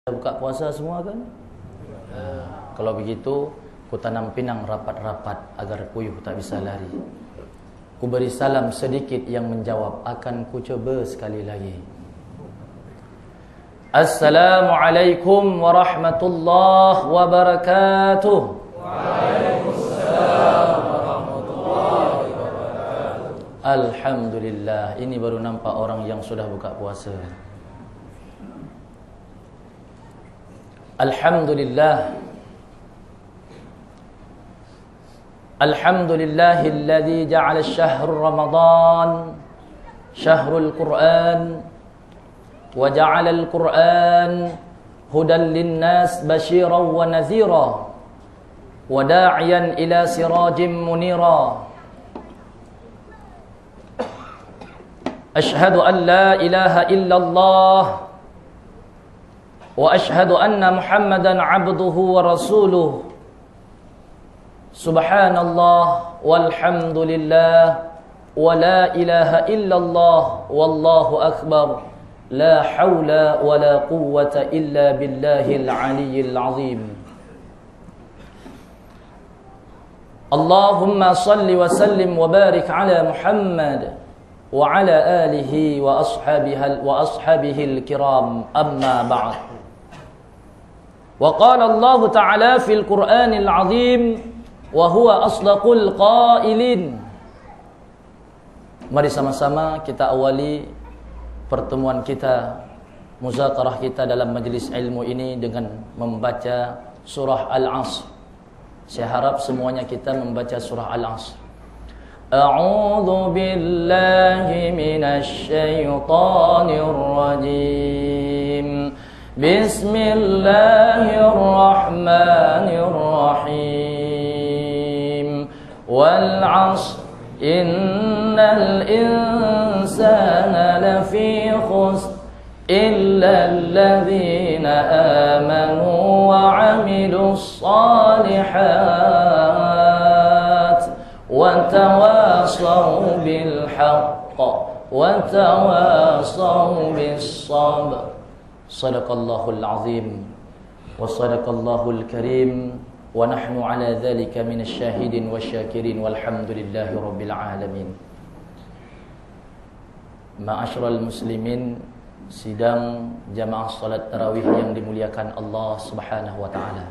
Buka puasa semua kan? Kalau begitu, ku tanam pinang rapat-rapat agar puyuh tak bisa lari. Ku beri salam sedikit yang menjawab, akan ku coba sekali lagi. Assalamualaikum warahmatullahi wabarakatuh. Waalaikumsalam warahmatullahi wabarakatuh. Alhamdulillah, ini baru nampak orang yang sudah buka puasa. Alhamdulillah. Alhamdulillahilladzi ja'ala syahr Ramadan syahrul Qur'an wa ja'ala al-Qur'an hudan lin-nas basyiran wa nadhira wa da'iyan ila sirajin munira. Ashhadu an la ilaha illallah wa ashhadu anna Muhammadan abduhu wa rasuluh. Subhanallah walhamdulillah wa la ilaha illallah wallahu akbar. La hawla wa la quwwata illa billahil aliyyil azim. Allahumma salli wa sallim wa barik ala Muhammad wa ala alihi wa ashabihil kiram, amma ba'd. وقال الله تعالى في القرآن العظيم وهو أصدق القائلين. Mari sama-sama kita awali pertemuan kita, muzakarah kita dalam majlis ilmu ini dengan membaca surah Al-Asr. Saya harap semuanya kita membaca surah Al-Asr. A'udzu billahi minasy syaithanir rajim. Bismillahirrahmanirrahim. Wal 'ashr innal insana lafi khusr illa alladhina amanu wa 'amilus shalihat wa tawasaw bil haqq wa tawasaw bis sabr. Sadaqallahul azim wa sadaqallahul karim wa nahnu ala dhalika minasy syahidin wasyakirin walhamdulillahi rabbil alamin. Ma'asyiral muslimin, sidang jamaah salat tarawih yang dimuliakan Allah Subhanahu wa taala.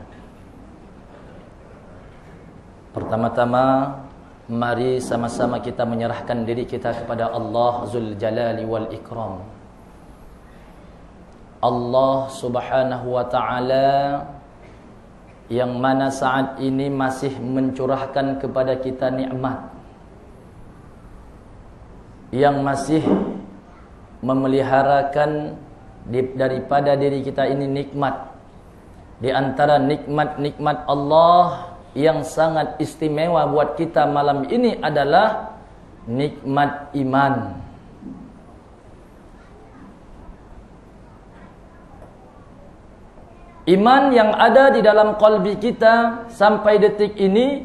Pertama-tama mari sama-sama kita menyerahkan diri kita kepada Allah Zul Jalali wal Ikram. Allah Subhanahu wa ta'ala yang mana saat ini masih mencurahkan kepada kita nikmat, yang masih memeliharakan daripada diri kita ini nikmat. Di antara nikmat-nikmat Allah yang sangat istimewa buat kita malam ini adalah nikmat iman. Iman yang ada di dalam qalbi kita sampai detik ini,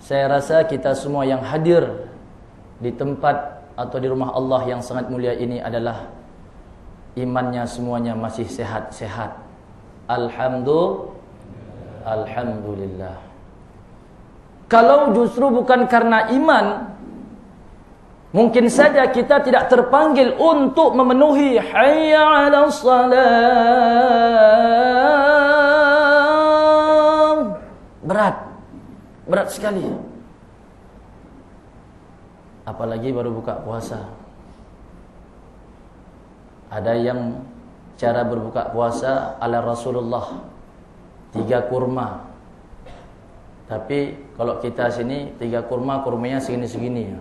saya rasa kita semua yang hadir di tempat atau di rumah Allah yang sangat mulia ini adalah imannya semuanya masih sehat-sehat. Alhamdulillah. Kalau justru bukan karena iman, mungkin saja kita tidak terpanggil untuk memenuhi hayya 'alas salat. Berat sekali. Apalagi baru buka puasa. Ada yang cara berbuka puasa ala Rasulullah, 3 kurma. Tapi kalau kita sini 3 kurma, kurmanya segini-segini.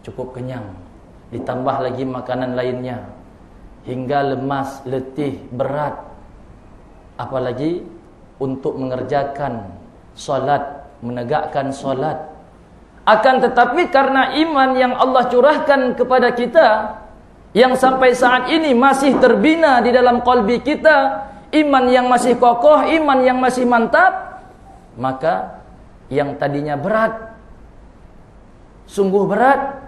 Cukup kenyang. Ditambah lagi makanan lainnya, hingga lemas, letih, berat. Apalagi untuk mengerjakan solat, menegakkan solat. Akan tetapi karena iman yang Allah curahkan kepada kita, yang sampai saat ini masih terbina di dalam qalbi kita, iman yang masih kokoh, iman yang masih mantap, maka yang tadinya berat, sungguh berat,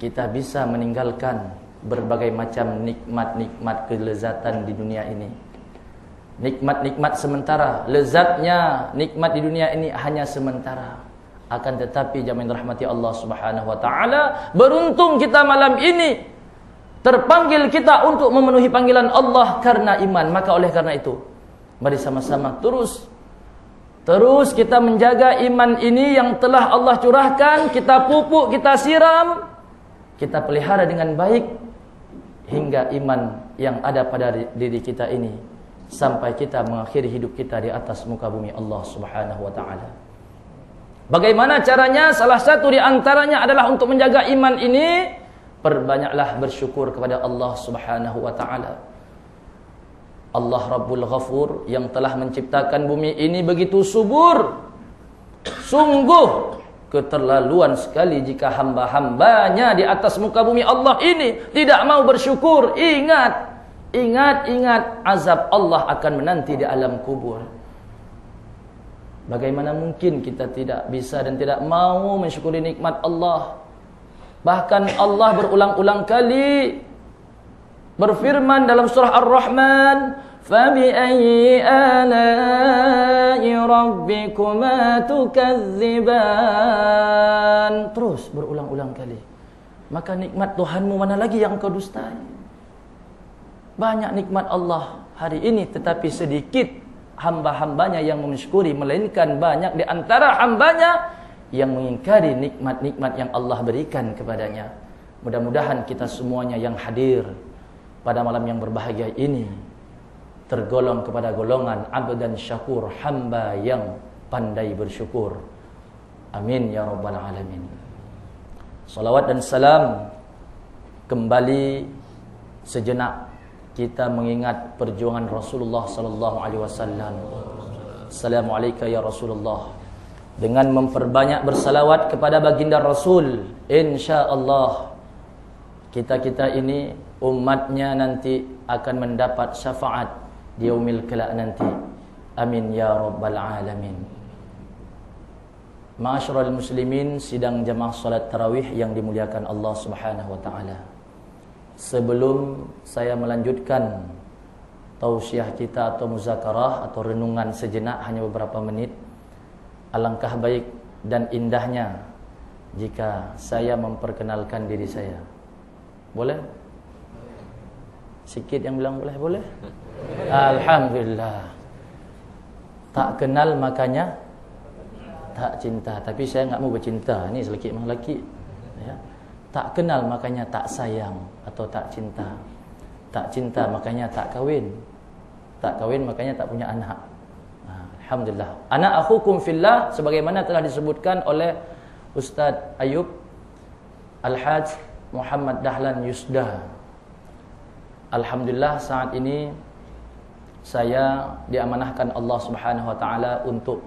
kita bisa meninggalkan berbagai macam nikmat-nikmat kelezatan di dunia ini. Nikmat-nikmat sementara, lezatnya nikmat di dunia ini hanya sementara. Akan tetapi jamaah rahmati Allah Subhanahu wa taala, beruntung kita malam ini terpanggil kita untuk memenuhi panggilan Allah karena iman. Maka oleh karena itu, mari sama-sama terus kita menjaga iman ini yang telah Allah curahkan, kita pupuk, kita siram, kita pelihara dengan baik hingga iman yang ada pada diri kita ini sampai kita mengakhiri hidup kita di atas muka bumi Allah Subhanahu wa taala. Bagaimana caranya? Salah satu di antaranya adalah untuk menjaga iman ini, perbanyaklah bersyukur kepada Allah Subhanahu wa taala. Allah Rabbul Ghafur yang telah menciptakan bumi ini begitu subur. Sungguh keterlaluan sekali jika hamba-hambanya di atas muka bumi Allah ini tidak mau bersyukur. Ingat azab Allah akan menanti di alam kubur. Bagaimana mungkin kita tidak bisa dan tidak mau mensyukuri nikmat Allah? Bahkan Allah berulang-ulang kali berfirman dalam surah Ar-Rahman, "Fabi'ayyi ala'i rabbikuma tukadziban." Terus berulang-ulang kali. Maka nikmat Tuhanmu mana lagi yang kau dustai? Banyak nikmat Allah hari ini, tetapi sedikit hamba-hambanya yang mensyukuri, melainkan banyak di antara hambanya yang mengingkari nikmat-nikmat yang Allah berikan kepadanya. Mudah-mudahan kita semuanya yang hadir pada malam yang berbahagia ini tergolong kepada golongan abdan syakur, hamba yang pandai bersyukur. Amin ya rabbal alamin. Salawat dan salam kembali sejenak kita mengingat perjuangan Rasulullah sallallahu alaihi wasallam. Assalamualaikum ya Rasulullah. Dengan memperbanyak bersalawat kepada baginda Rasul, insya-Allah kita ini umatnya nanti akan mendapat syafaat di yaumil kelak nanti. Amin ya rabbal alamin. Ma'asyiral muslimin, sidang jamaah salat tarawih yang dimuliakan Allah Subhanahu wa taala. Sebelum saya melanjutkan tausiah kita atau muzakarah atau renungan sejenak hanya beberapa menit, alangkah baik dan indahnya jika saya memperkenalkan diri saya. Boleh? Sikit yang bilang boleh? Boleh? Alhamdulillah. Tak kenal makanya tak cinta. Tapi saya enggak mau bercinta. Ini selekit memang lelaki. Ya. Tak kenal makanya tak sayang atau tak cinta. Tak cinta makanya tak kahwin. Tak kahwin makanya tak punya anak. Alhamdulillah. Ana akhukum fillah, sebagaimana telah disebutkan oleh Ustaz Ayub Al-Hajj Muhammad Dahlan Yusda. Alhamdulillah saat ini saya diamanahkan Allah Subhanahu wa taala untuk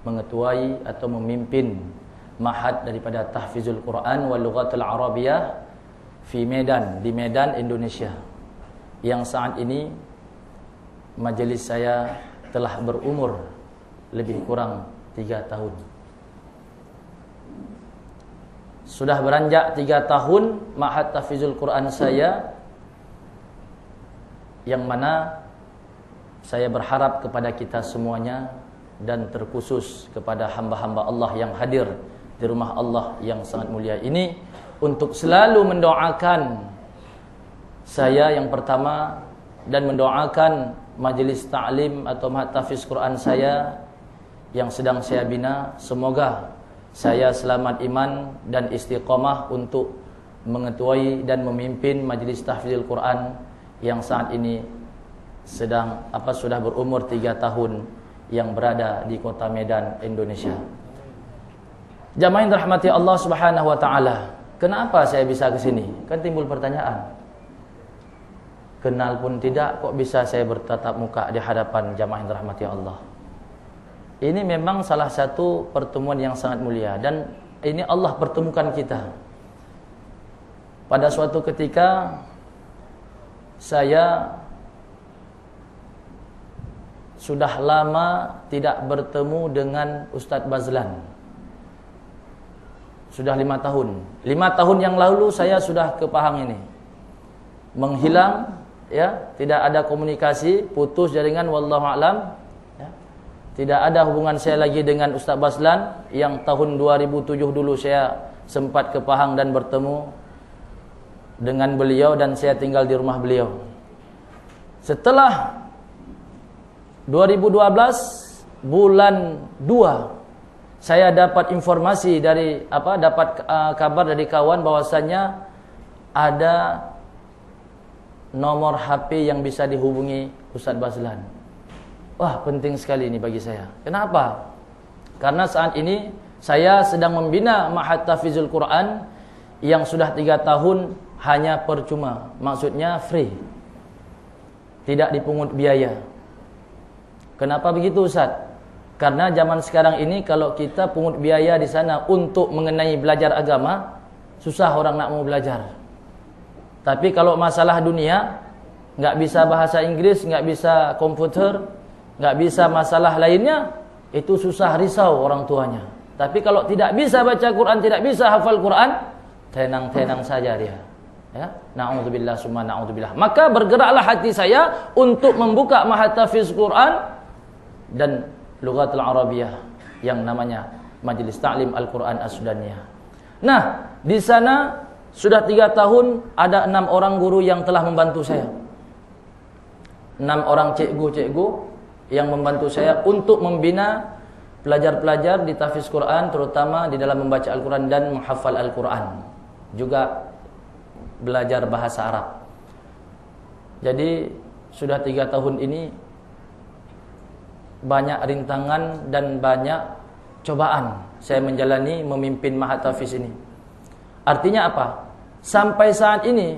mengetuai atau memimpin Mahad daripada Tahfizul Quran wal Lughatul Arabiyah di Medan, Indonesia. Yang saat ini majelis saya telah berumur lebih kurang 3 tahun. Sudah beranjak 3 tahun Mahad Tahfizul Quran saya, yang mana saya berharap kepada kita semuanya dan terkhusus kepada hamba-hamba Allah yang hadir di rumah Allah yang sangat mulia ini untuk selalu mendoakan saya yang pertama dan mendoakan majlis ta'lim atau Mahad Tahfiz Quran saya yang sedang saya bina. Semoga saya selamat iman dan istiqamah untuk mengetuai dan memimpin majlis tahfizul Quran yang saat ini sudah berumur 3 tahun yang berada di kota Medan, Indonesia. Jamaah yang dirahmati Allah Subhanahu wa taala, kenapa saya bisa ke sini? Kan timbul pertanyaan. Kenal pun tidak, kok bisa saya bertatap muka di hadapan jamaah yang dirahmati Allah? Ini memang salah satu pertemuan yang sangat mulia, dan ini Allah pertemukan kita. Pada suatu ketika saya sudah lama tidak bertemu dengan Ustadz Bazlan. Sudah 5 tahun. 5 tahun yang lalu saya sudah ke Pahang ini. menghilang, ya, tidak ada komunikasi, putus jaringan, wallahu alam. Ya. Tidak ada hubungan saya lagi dengan Ustaz Baslan yang tahun 2007 dulu saya sempat ke Pahang dan bertemu dengan beliau dan saya tinggal di rumah beliau. Setelah 2012 bulan 2 saya dapat informasi dari dapat kabar dari kawan bahwasannya ada nomor HP yang bisa dihubungi Ustaz Baslan. Wah, penting sekali ini bagi saya. Kenapa? Karena saat ini saya sedang membina Ma'had Tahfizul Quran yang sudah 3 tahun hanya percuma. Maksudnya free. Tidak dipungut biaya. Kenapa begitu, Ustaz? Karena zaman sekarang ini kalau kita pungut biaya di sana untuk mengenai belajar agama, susah orang nak mau belajar. Tapi kalau masalah dunia, nggak bisa bahasa Inggris, nggak bisa komputer, nggak bisa masalah lainnya, itu susah, risau orang tuanya. Tapi kalau tidak bisa baca Quran, tidak bisa hafal Quran, tenang-tenang saja dia. Ya, na'udzubillah summa na'udzubillah. Maka bergeraklah hati saya untuk membuka Ma'had Tahfiz Quran dan Lughatul Arabiyah yang namanya Majelis Ta'lim Al-Quran As-Sudaniyah. Nah, di sana sudah 3 tahun ada 6 orang guru yang telah membantu saya. 6 orang cikgu-cikgu yang membantu saya untuk membina pelajar-pelajar di tahfiz Quran, terutama di dalam membaca Al-Quran dan menghafal Al-Quran. Juga belajar bahasa Arab. Jadi sudah 3 tahun ini banyak rintangan dan banyak cobaan saya menjalani memimpin Ma'had Tahfiz ini. Artinya apa? Sampai saat ini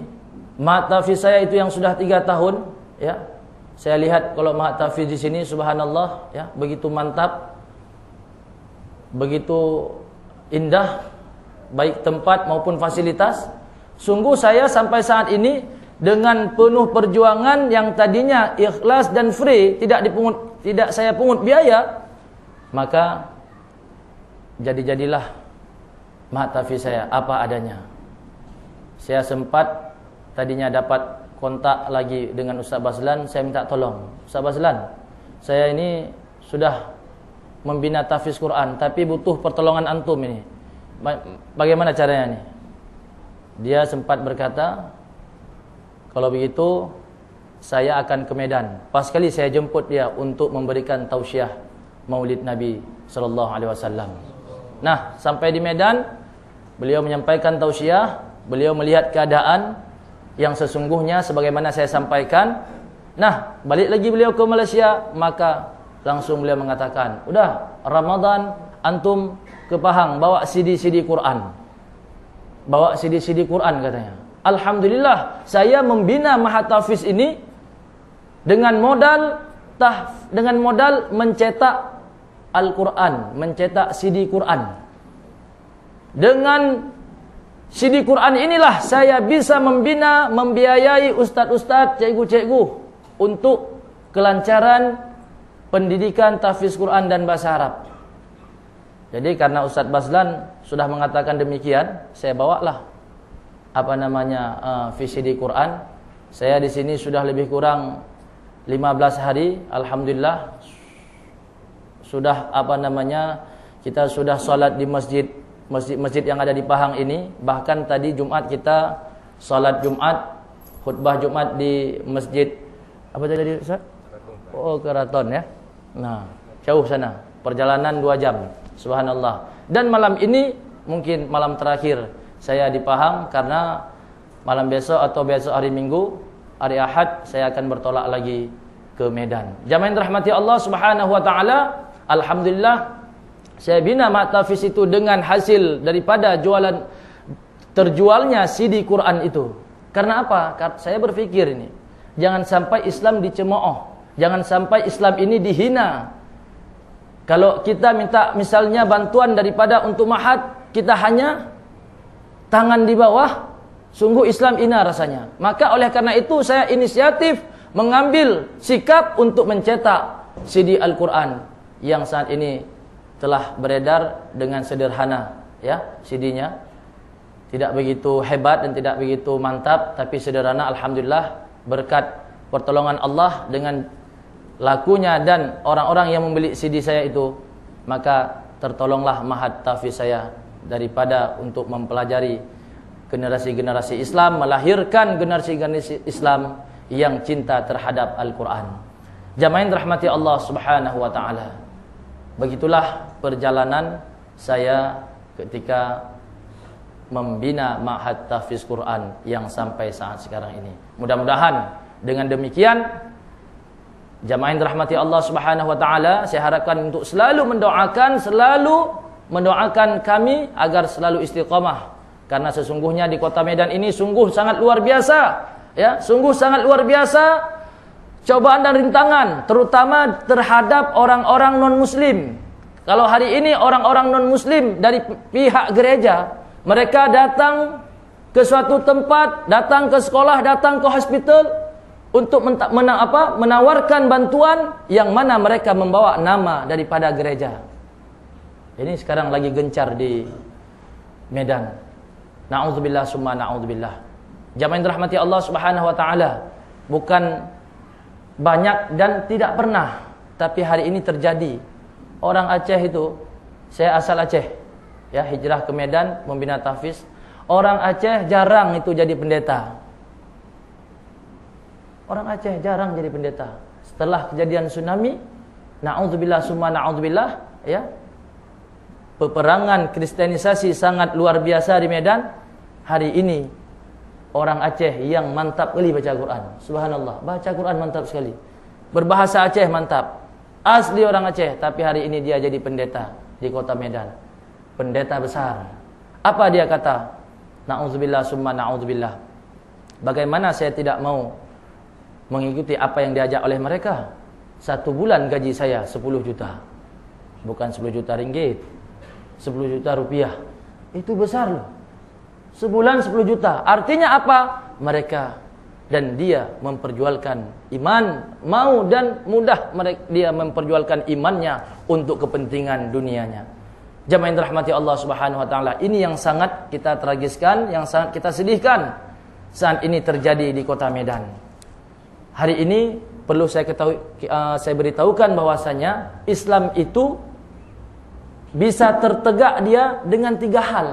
Ma'had Tahfiz saya itu yang sudah 3 tahun, ya. Saya lihat kalau Ma'had Tahfiz di sini subhanallah, ya, begitu mantap, begitu indah, baik tempat maupun fasilitas. Sungguh saya sampai saat ini dengan penuh perjuangan yang tadinya ikhlas dan free, tidak saya pungut biaya, maka jadilah Ma'had Tahfiz saya apa adanya. Saya sempat tadinya dapat kontak lagi dengan Ustaz Baslan, saya minta tolong, Ustaz Baslan, saya ini sudah membina tahfiz Quran tapi butuh pertolongan antum ini. Bagaimana caranya nih? Dia sempat berkata, kalau begitu saya akan ke Medan. Pas kali saya jemput dia untuk memberikan tausiah Maulid Nabi sallallahu alaihi wasallam. Nah, sampai di Medan, beliau menyampaikan tausiah, beliau melihat keadaan yang sesungguhnya sebagaimana saya sampaikan. Nah, balik lagi beliau ke Malaysia, maka langsung beliau mengatakan, "Udah, Ramadan antum ke Pahang bawa CD-CD Quran." Bawa CD-CD Quran katanya. Alhamdulillah, saya membina Ma'had Tahfiz ini dengan modal mencetak Al-Quran, mencetak CD Quran. Dengan CD Quran inilah saya bisa membina, membiayai ustadz-ustadz, cikgu-cikgu untuk kelancaran pendidikan tahfiz Quran dan bahasa Arab. Jadi karena Ustaz Baslan sudah mengatakan demikian, saya bawalah VCD Quran. Saya di sini sudah lebih kurang 15 hari, alhamdulillah. Sudah kita sudah salat di masjid yang ada di Pahang ini. Bahkan tadi Jumat kita salat Jumat, khutbah Jumat di masjid apa tadi Ustaz? Oh, Keraton ya. Nah, jauh sana. Perjalanan 2 jam. Subhanallah. Dan malam ini mungkin malam terakhir saya di Pahang, karena malam besok atau besok hari Minggu, hari Ahad saya akan bertolak lagi ke Medan. Jamaah yang dirahmati Allah Subhanahu wa taala, alhamdulillah saya bina Ma'had Tahfiz itu dengan hasil daripada terjualnya CD Quran itu. Karena apa? Saya berpikir ini, jangan sampai Islam dicemooh, jangan sampai Islam ini dihina. Kalau kita minta misalnya bantuan daripada untuk Ma'had, kita hanya tangan di bawah, sungguh Islam hina rasanya. Maka oleh karena itu saya inisiatif mengambil sikap untuk mencetak CD Al-Quran yang saat ini telah beredar dengan sederhana, ya, CD-nya. tidak begitu hebat dan tidak begitu mantap, tapi sederhana. Alhamdulillah, berkat pertolongan Allah dengan lakunya dan orang-orang yang membeli CD saya itu, maka tertolonglah Ma'had Tahfiz saya daripada untuk mempelajari generasi-generasi Islam, melahirkan generasi-generasi Islam yang cinta terhadap Al-Quran. Jamaah yang dirahmati Allah Subhanahu wa taala. Begitulah perjalanan saya ketika membina Ma'had Tahfiz Quran yang sampai saat sekarang ini. Mudah-mudahan dengan demikian, jamaah yang dirahmati Allah Subhanahu wa taala, saya harapkan untuk selalu mendoakan kami agar selalu istiqamah, karena sesungguhnya di Kota Medan ini sungguh sangat luar biasa, ya, sungguh sangat luar biasa cobaan dan rintangan, terutama terhadap orang-orang non-muslim. Kalau hari ini orang-orang non-muslim dari pihak gereja, mereka datang ke suatu tempat, datang ke sekolah, datang ke hospital untuk menawarkan bantuan yang mana mereka membawa nama daripada gereja. Ini sekarang lagi gencar di Medan. Na'udzubillah summa na'udzubillah. Jamaah yang dirahmati Allah Subhanahu wa taala, bukan banyak dan tidak pernah, tapi hari ini terjadi. Orang Aceh itu, saya asal Aceh, ya, hijrah ke Medan membina tahfiz. Orang Aceh jarang itu jadi pendeta. Orang Aceh jarang jadi pendeta. Setelah kejadian tsunami, na'udzubillah summa na'udzubillah, ya, peperangan kristenisasi sangat luar biasa di Medan. Hari ini orang Aceh yang mantap sekali baca Quran. Subhanallah, baca Quran mantap sekali. Berbahasa Aceh mantap. Asli orang Aceh, tapi hari ini dia jadi pendeta di Kota Medan. Pendeta besar. Apa dia kata? Na'udzubillah summa na'udzubillah. Bagaimana saya tidak mau mengikuti apa yang diajak oleh mereka? 1 bulan gaji saya 10 juta. Bukan 10 juta ringgit, 10 juta rupiah. Itu besar loh. Sebulan 10 juta. Artinya apa? Mereka dan dia memperjualkan iman, mau dan mudah dia memperjualkan imannya untuk kepentingan dunianya. Jamaah yang dirahmati Allah Subhanahu wa taala, ini yang sangat kita tragiskan, yang sangat kita sedihkan saat ini terjadi di Kota Medan. Hari ini perlu saya beritahukan bahwasanya Islam itu bisa tertegak dia dengan 3 hal.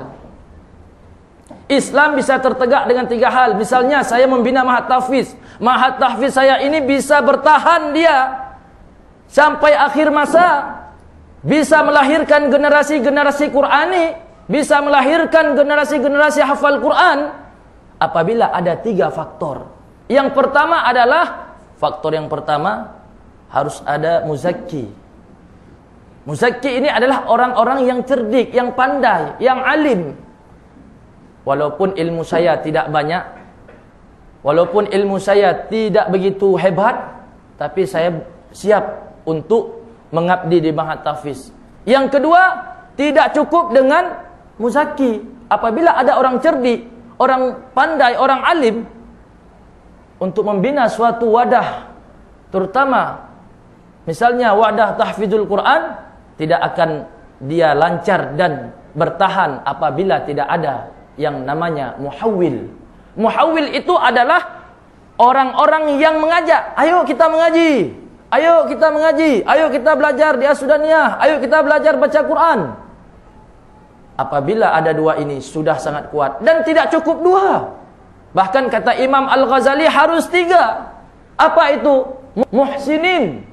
Islam bisa tertegak dengan 3 hal. Misalnya saya membina Ma'had Tahfiz. Ma'had Tahfiz saya ini bisa bertahan dia sampai akhir masa. Bisa melahirkan generasi-generasi Qur'ani, bisa melahirkan generasi-generasi hafal Qur'an apabila ada 3 faktor. Yang pertama adalah, faktor yang pertama harus ada muzakki. Muzakki ini adalah orang-orang yang cerdik, yang pandai, yang alim. Walaupun ilmu saya tidak banyak, walaupun ilmu saya tidak begitu hebat, tapi saya siap untuk mengabdi di Ma'had Tahfiz. Yang kedua, tidak cukup dengan muzaki. Apabila ada orang cerdik, orang pandai, orang alim, untuk membina suatu wadah, terutama misalnya wadah tahfizul Quran, tidak akan dia lancar dan bertahan apabila tidak ada yang namanya muhawwil. Muhawwil itu adalah orang-orang yang mengajak, ayo kita mengaji, ayo kita mengaji, ayo kita belajar di As-Sudaniyah, ayo kita belajar baca Quran. Apabila ada 2 ini sudah sangat kuat, dan tidak cukup 2. Bahkan kata Imam Al-Ghazali harus 3. Apa itu? Muhsinin.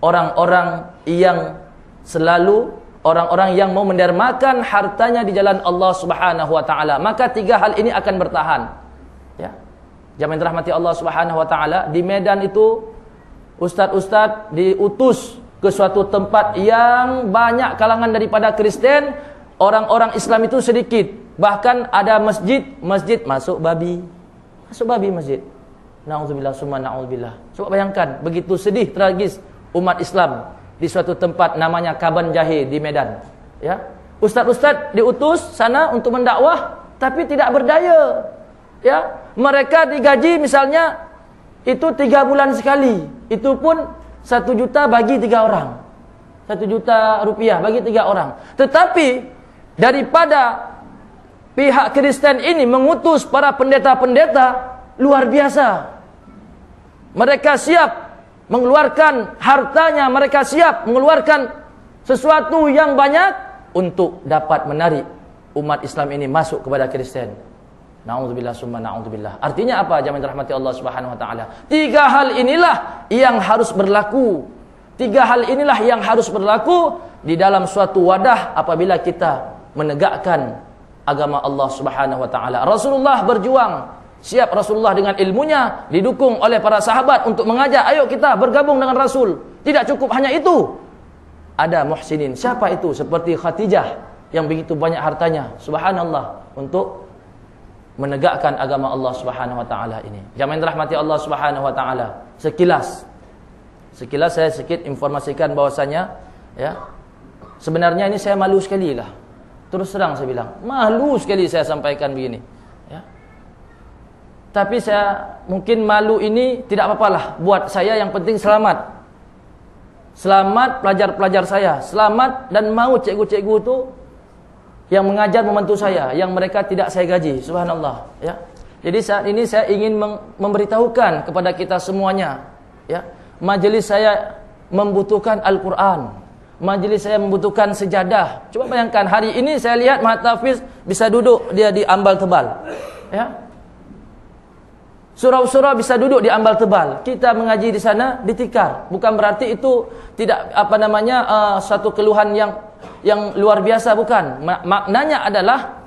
Orang-orang yang selalu, orang-orang yang mau mendermakan hartanya di jalan Allah Subhanahu wa taala. Maka 3 hal ini akan bertahan. Ya. Jamaah yang dirahmati Allah Subhanahu wa taala, di Medan itu ustaz-ustaz diutus ke suatu tempat yang banyak kalangan daripada Kristen, orang-orang Islam itu sedikit. Bahkan ada masjid masuk babi. Masuk babi masjid. Na'udzubillah summa na'udzubillah. Coba bayangkan, begitu sedih, tragis umat Islam di suatu tempat namanya Kaban Jahe di Medan. Ya, ustaz-ustaz diutus sana untuk mendakwah, tapi tidak berdaya. Ya, mereka digaji misalnya itu 3 bulan sekali. Itu pun 1 juta bagi 3 orang. 1 juta rupiah bagi 3 orang. Tetapi daripada pihak Kristen ini mengutus para pendeta-pendeta luar biasa. Mereka siap mengeluarkan hartanya, mereka siap mengeluarkan sesuatu yang banyak untuk dapat menarik umat Islam ini masuk kepada Kristen. Na'udzubillah summa na'udzubillah. Artinya apa, jamaah rahmati Allah Subhanahu wa taala? 3 hal inilah yang harus berlaku. 3 hal inilah yang harus berlaku di dalam suatu wadah apabila kita menegakkan agama Allah Subhanahu wa taala. Rasulullah berjuang, siap Rasulullah dengan ilmunya, didukung oleh para sahabat untuk mengajak, ayo kita bergabung dengan Rasul. Tidak cukup hanya itu. Ada muhsinin. Siapa itu? Seperti Khadijah yang begitu banyak hartanya, subhanallah, untuk menegakkan agama Allah Subhanahu wa taala ini. Jamaah rahmati Allah Subhanahu wa taala. Sekilas saya sedikit informasikan bahwasanya, ya, sebenarnya ini saya malu sekali lah. Terus terang saya bilang, malu sekali saya sampaikan begini, ya. Tapi saya mungkin malu ini tidak apa-apalah buat saya, yang penting selamat. Selamat pelajar-pelajar saya, selamat, dan mau cikgu-cikgu itu yang mengajar membantu saya, yang mereka tidak saya gaji, subhanallah, ya. Jadi saat ini saya ingin memberitahukan kepada kita semuanya, ya, majelis saya membutuhkan Al-Quran, majelis saya membutuhkan sejadah. Coba bayangkan, hari ini saya lihat Mahatafis bisa duduk dia di ambal tebal, ya. Surau-surau bisa duduk di ambal tebal. Kita mengaji di sana di tikar. Bukan berarti itu tidak satu keluhan yang luar biasa, bukan. Maknanya adalah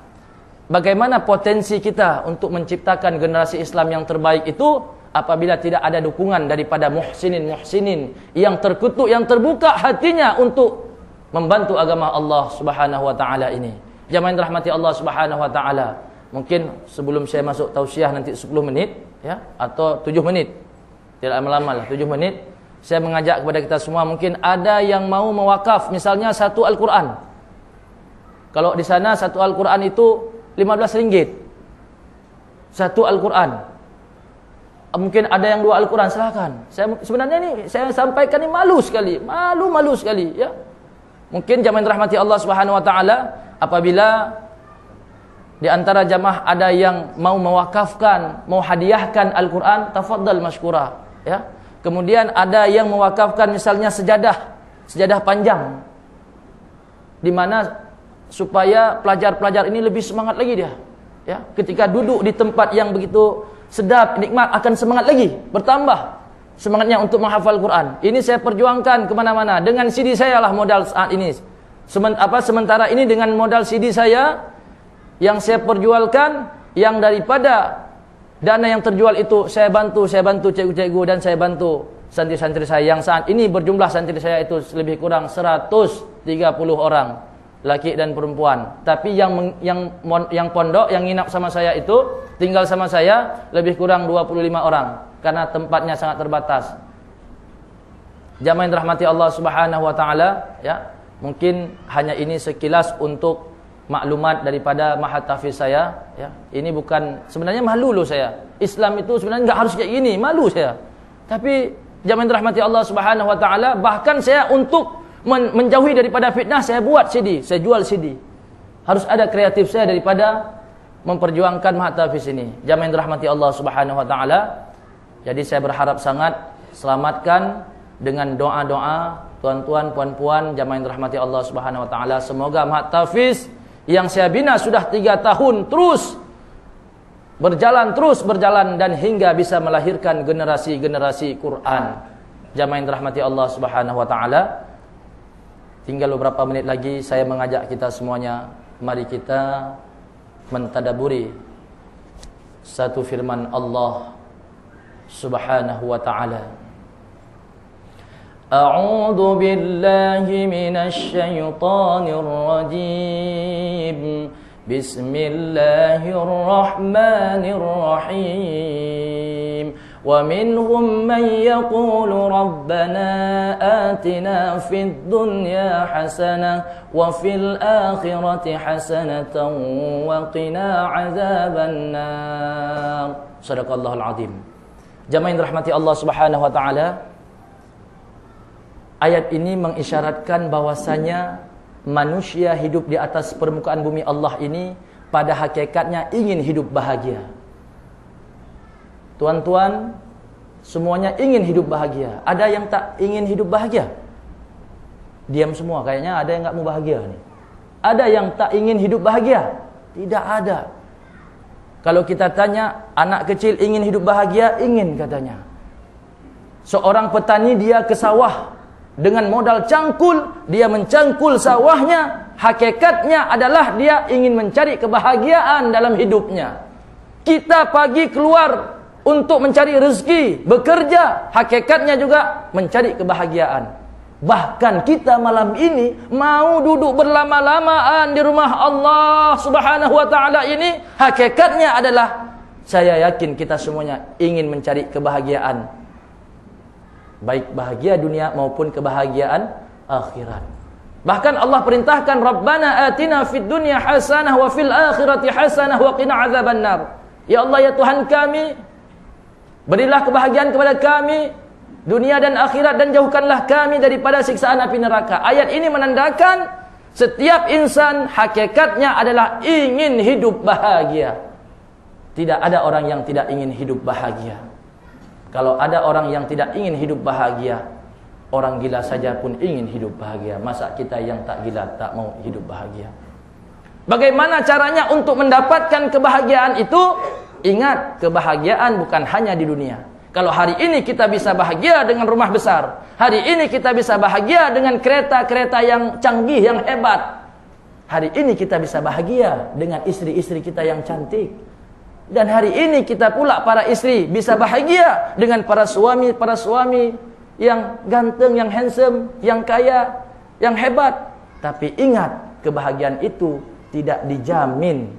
bagaimana potensi kita untuk menciptakan generasi Islam yang terbaik itu apabila tidak ada dukungan daripada muhsinin yang terkutuk, yang terbuka hatinya untuk membantu agama Allah Subhanahu wa taala ini. Jamaah rahmati Allah Subhanahu wa taala. Mungkin sebelum saya masuk tausiah nanti 10 menit, ya, atau 7 menit. Tidak lama-lama lah, 7 menit. Saya mengajak kepada kita semua, mungkin ada yang mau mewakaf misalnya 1 Al-Quran. Kalau di sana 1 Al-Quran itu 15 ringgit. 1 Al-Quran. Mungkin ada yang 2 Al-Quran, silakan. Sebenarnya ini saya sampaikan ini malu sekali, malu sekali, ya. Mungkin jamaah rahmati Allah Subhanahu wa taala, apabila di antara jamaah ada yang mau mewakafkan, mau hadiahkan Al-Quran, tafadhal masykurah, ya. Kemudian ada yang mewakafkan misalnya sejadah panjang, di mana supaya pelajar-pelajar ini lebih semangat lagi dia, ya. Ketika duduk di tempat yang begitu sedap, nikmat, akan semangat lagi, bertambah semangatnya untuk menghafal Quran. Ini saya perjuangkan kemana-mana. Dengan CD saya lah modal saat ini. Sementara ini dengan modal CD saya yang saya perjualkan, yang daripada dana yang terjual itu saya bantu cikgu-cikgu, dan saya bantu santri-santri saya yang saat ini berjumlah santri saya itu lebih kurang 130 orang, laki dan perempuan. Tapi yang pondok, yang nginap sama saya itu, tinggal sama saya lebih kurang 25 orang karena tempatnya sangat terbatas. Jamaah yang rahmati Allah Subhanahu wa taala, ya. Mungkin hanya ini sekilas untuk maklumat daripada Mahatafis saya, ya. Ini bukan, sebenarnya malu loh saya. Islam itu sebenarnya enggak harus kayak gini, malu saya. Tapi jamaah rahmati Allah Subhanahu wa taala, bahkan saya untuk menjauhi daripada fitnah, saya buat CD, saya jual CD. Harus ada kreatif saya daripada memperjuangkan Mahatafis ini. Jamaah rahmati Allah Subhanahu wa taala. Jadi saya berharap sangat selamatkan dengan doa-doa tuan-tuan, puan-puan, jamaah rahmati Allah Subhanahu wa taala. Semoga Mahatafis yang saya bina sudah 3 tahun terus berjalan dan hingga bisa melahirkan generasi-generasi Quran. Jamaah yang dirahmati Allah Subhanahu wa taala. Tinggal beberapa menit lagi saya mengajak kita semuanya, mari kita mentadaburi satu firman Allah Subhanahu wa taala. A'udzu billahi minasy syaithanir rajim. Bismillahirrahmanirrahim. Wa minhum man yaqulu rabbana atina fid dunya hasanah wa fil akhirati hasanatan wa qina adzabannar. Shadaqallahul azim. Jamaah yang dirahmati Allah Subhanahu wa taala, ayat ini mengisyaratkan bahwasanya manusia hidup di atas permukaan bumi Allah ini pada hakikatnya ingin hidup bahagia. Tuan-tuan, semuanya ingin hidup bahagia. Ada yang tak ingin hidup bahagia? Diam semua, kayaknya ada yang enggak mau bahagia nih. Ada yang tak ingin hidup bahagia? Tidak ada. Kalau kita tanya, anak kecil ingin hidup bahagia? Ingin katanya. Seorang petani dia ke sawah dengan modal cangkul, dia mencangkul sawahnya, hakikatnya adalah dia ingin mencari kebahagiaan dalam hidupnya. Kita pagi keluar untuk mencari rezeki, bekerja, hakikatnya juga mencari kebahagiaan. Bahkan kita malam ini mau duduk berlama-lamaan di rumah Allah Subhanahu wa taala ini, hakikatnya adalah saya yakin kita semuanya ingin mencari kebahagiaan, baik bahagia dunia maupun kebahagiaan akhirat. Bahkan Allah perintahkan, Rabbana atina fid dunya hasanah wa fil akhirati hasanah wa qina azabannar. Ya Allah, ya Tuhan kami, berilah kebahagiaan kepada kami dunia dan akhirat, dan jauhkanlah kami daripada siksaan api neraka. Ayat ini menandakan setiap insan hakikatnya adalah ingin hidup bahagia. Tidak ada orang yang tidak ingin hidup bahagia. Kalau ada orang yang tidak ingin hidup bahagia, orang gila saja pun ingin hidup bahagia. Masa kita yang tak gila tak mau hidup bahagia? Bagaimana caranya untuk mendapatkan kebahagiaan itu? Ingat, kebahagiaan bukan hanya di dunia. Kalau hari ini kita bisa bahagia dengan rumah besar, hari ini kita bisa bahagia dengan kereta-kereta yang canggih, yang hebat, hari ini kita bisa bahagia dengan istri-istri kita yang cantik, dan hari ini kita pula para istri bisa bahagia dengan para suami yang ganteng, yang handsome, yang kaya, yang hebat. Tapi ingat, kebahagiaan itu tidak dijamin.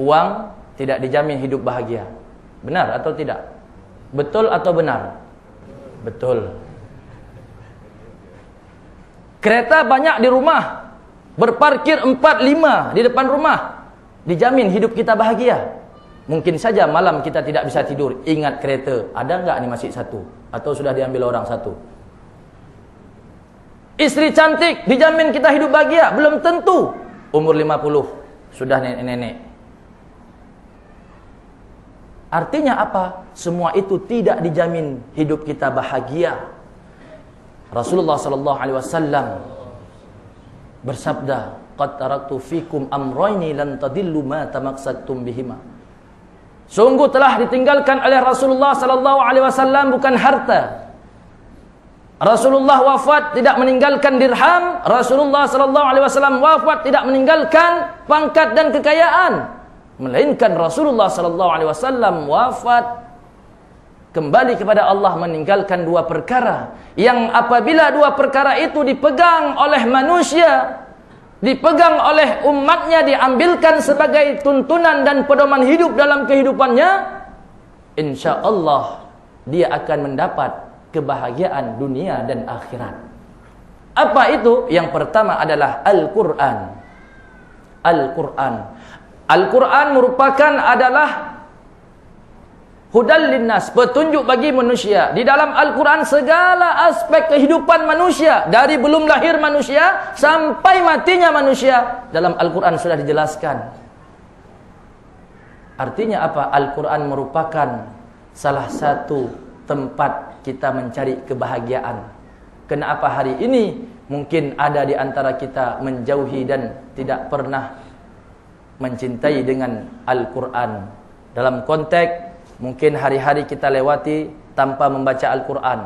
Uang tidak dijamin hidup bahagia. Benar atau tidak? Betul atau benar? Betul. Kereta banyak di rumah, berparkir 4-5 di depan rumah, dijamin hidup kita bahagia? Mungkin saja malam kita tidak bisa tidur, ingat kereta, ada enggak nih masih satu? Atau sudah diambil orang satu? Istri cantik, dijamin kita hidup bahagia? Belum tentu. Umur 50, sudah nenek-nenek. Artinya apa? Semua itu tidak dijamin hidup kita bahagia. Rasulullah sallallahu alaihi wasallam bersabda, "Qad taraktu fikum amrayni lan tadillu ma tamassaktum bihima." Sungguh telah ditinggalkan oleh Rasulullah sallallahu alaihi wasallam bukan harta. Rasulullah wafat tidak meninggalkan dirham, Rasulullah sallallahu alaihi wasallam wafat tidak meninggalkan pangkat dan kekayaan. Melainkan Rasulullah sallallahu alaihi wasallam wafat kembali kepada Allah meninggalkan dua perkara yang apabila dua perkara itu dipegang oleh manusia, dipegang oleh umatnya, diambilkan sebagai tuntunan dan pedoman hidup dalam kehidupannya, insyaallah dia akan mendapat kebahagiaan dunia dan akhirat. Apa itu? Yang pertama adalah Al-Qur'an. Al-Qur'an. Al-Quran merupakan adalah hudal linnas, petunjuk bagi manusia. Di dalam Al-Quran segala aspek kehidupan manusia, dari belum lahir manusia sampai matinya manusia, dalam Al-Quran sudah dijelaskan. Artinya apa? Al-Quran merupakan salah satu tempat kita mencari kebahagiaan. Kenapa hari ini mungkin ada di antara kita menjauhi dan tidak pernah mencintai dengan Al-Quran. Dalam konteks mungkin hari-hari kita lewati tanpa membaca Al-Quran.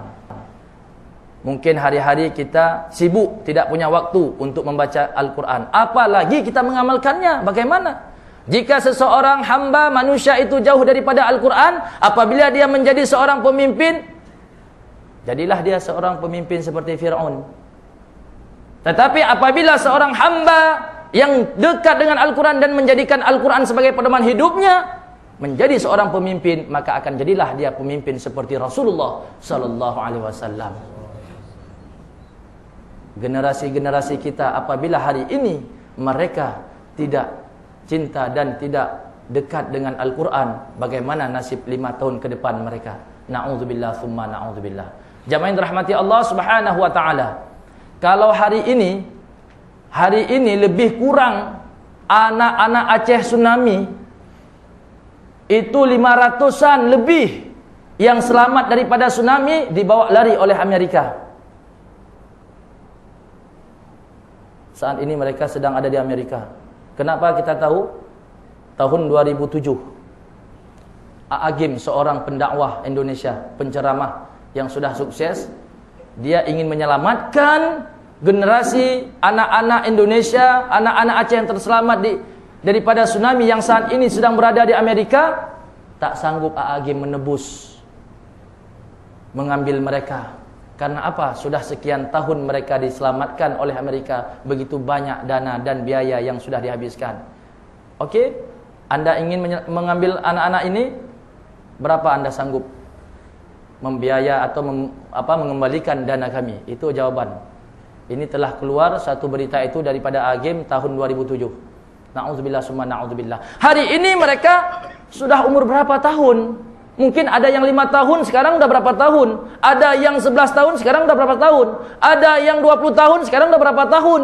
Mungkin hari-hari kita sibuk, tidak punya waktu untuk membaca Al-Quran. Apalagi kita mengamalkannya. Bagaimana? Jika seseorang hamba manusia itu jauh daripada Al-Quran, apabila dia menjadi seorang pemimpin, jadilah dia seorang pemimpin seperti Fir'aun. Tetapi apabila seorang hamba yang dekat dengan Al-Quran dan menjadikan Al-Quran sebagai pedoman hidupnya, menjadi seorang pemimpin, maka akan jadilah dia pemimpin seperti Rasulullah sallallahu alaihi wasallam. Generasi-generasi kita apabila hari ini mereka tidak cinta dan tidak dekat dengan Al-Quran, bagaimana nasib 5 tahun ke depan mereka? Na'udzubillah tsumma na'udzubillah. Jamaah yang dirahmati Allah Subhanahu wa taala. Kalau hari ini lebih kurang anak-anak Aceh tsunami itu 500-an lebih yang selamat daripada tsunami dibawa lari oleh Amerika. Saat ini mereka sedang ada di Amerika. Kenapa kita tahu? Tahun 2007, A'agim, seorang pendakwah Indonesia, penceramah yang sudah sukses, dia ingin menyelamatkan generasi anak-anak Indonesia, anak-anak Aceh yang terselamat daripada tsunami yang saat ini sedang berada di Amerika. Tak sanggup A'agim menebus, mengambil mereka. Karena apa? Sudah sekian tahun mereka diselamatkan oleh Amerika. Begitu banyak dana dan biaya yang sudah dihabiskan. Okey, Anda ingin mengambil anak-anak ini, berapa Anda sanggup membiaya atau mengembalikan dana kami? Itu jawaban. Ini telah keluar satu berita itu daripada A'agim tahun 2007. Na'udzubillah summa na'udzubillah. Hari ini mereka sudah umur berapa tahun? Mungkin ada yang 5 tahun, sekarang udah berapa tahun? Ada yang 11 tahun, sekarang udah berapa tahun? Ada yang 20 tahun, sekarang udah berapa tahun?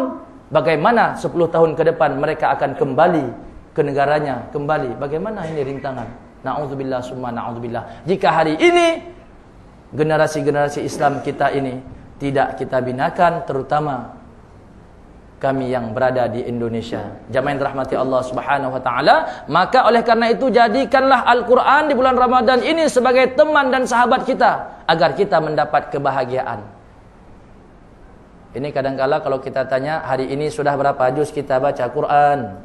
Bagaimana 10 tahun ke depan mereka akan kembali ke negaranya, kembali? Bagaimana ini rintangan? Na'udzubillah summa na'udzubillah. Jika hari ini generasi-generasi Islam kita ini tidak kita binakan, terutama kami yang berada di Indonesia, jamaah yang dirahmati Allah Subhanahu wa taala, maka oleh karena itu jadikanlah Al-Qur'an di bulan Ramadan ini sebagai teman dan sahabat kita agar kita mendapat kebahagiaan. Ini kadang-kala kalau kita tanya, hari ini sudah berapa juz kita baca Quran?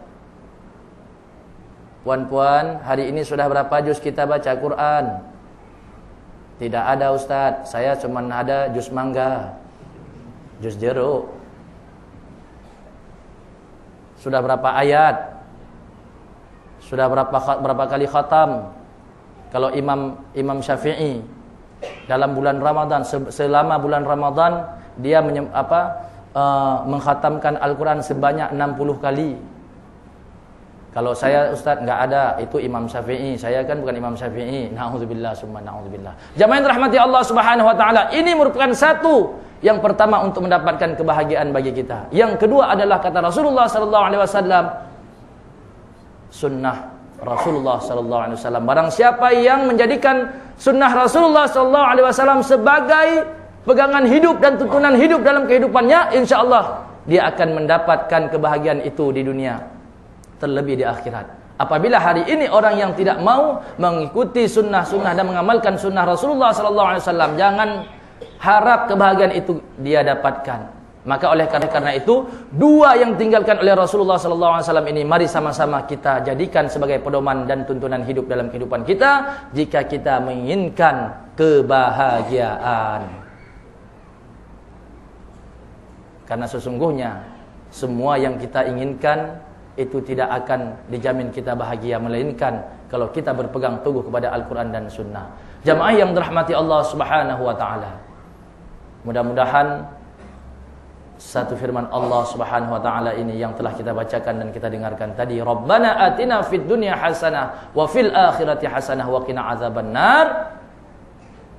Puan-puan, hari ini sudah berapa juz kita baca Quran? Tidak ada Ustaz, saya cuma ada juz mangga, juz jeruk. Sudah berapa ayat? Sudah berapa kali khatam? Kalau Imam Syafi'i dalam bulan Ramadan, selama bulan Ramadan dia mengkhatamkan Al-Quran sebanyak 60 kali. Kalau saya Ustaz enggak ada, itu Imam Syafi'i. Saya kan bukan Imam Syafi'i. Na'udzubillah summa na'udzubillah. Jamaah yang dirahmati Allah Subhanahu wa taala, ini merupakan satu yang pertama untuk mendapatkan kebahagiaan bagi kita. Yang kedua adalah kata Rasulullah sallallahu alaihi wasallam, sunnah Rasulullah sallallahu alaihi wasallam. Barang siapa yang menjadikan sunnah Rasulullah sallallahu alaihi wasallam sebagai pegangan hidup dan tuntunan hidup dalam kehidupannya, insyaallah dia akan mendapatkan kebahagiaan itu di dunia, terlebih di akhirat. Apabila hari ini orang yang tidak mau mengikuti sunnah-sunnah dan mengamalkan sunnah Rasulullah sallallahu alaihi wasallam, jangan harap kebahagiaan itu dia dapatkan. Maka oleh karena itu, dua yang tinggalkan oleh Rasulullah sallallahu alaihi wasallam ini mari sama-sama kita jadikan sebagai pedoman dan tuntunan hidup dalam kehidupan kita jika kita menginginkan kebahagiaan. Karena sesungguhnya semua yang kita inginkan itu tidak akan dijamin kita bahagia, melainkan kalau kita berpegang teguh kepada Al-Quran dan Sunnah. Jamaah yang dirahmati Allah Subhanahu wa ta'ala, mudah-mudahan satu firman Allah Subhanahu wa taala ini yang telah kita bacakan dan kita dengarkan tadi, Rabbana atina fid dunya hasanah wa fil akhirati hasanah wa qina azabannar,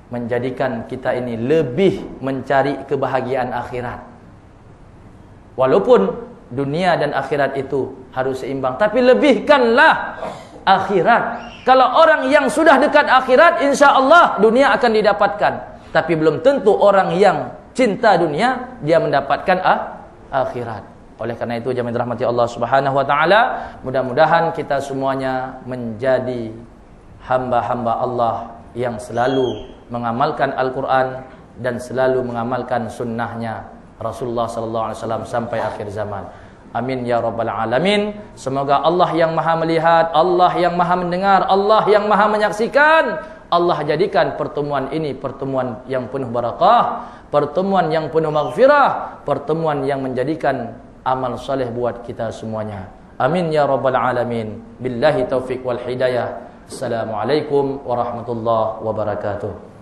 menjadikan kita ini lebih mencari kebahagiaan akhirat. Walaupun dunia dan akhirat itu harus seimbang, tapi lebihkanlah akhirat. Kalau orang yang sudah dekat akhirat, insyaallah dunia akan didapatkan. Tapi belum tentu orang yang cinta dunia dia mendapatkan akhirat. Oleh karena itu jamaah dirahmati Allah Subhanahu wa taala, mudah-mudahan kita semuanya menjadi hamba-hamba Allah yang selalu mengamalkan Al-Quran dan selalu mengamalkan sunnahnya Rasulullah sallallahu alaihi wasallam sampai akhir zaman. Amin ya rabbal alamin. Semoga Allah yang Maha melihat, Allah yang Maha mendengar, Allah yang Maha menyaksikan, Allah jadikan pertemuan ini pertemuan yang penuh barakah, pertemuan yang penuh maghfirah, pertemuan yang menjadikan amal soleh buat kita semuanya. Amin ya rabbal alamin. Billahi taufiq wal hidayah. Assalamualaikum warahmatullahi wabarakatuh.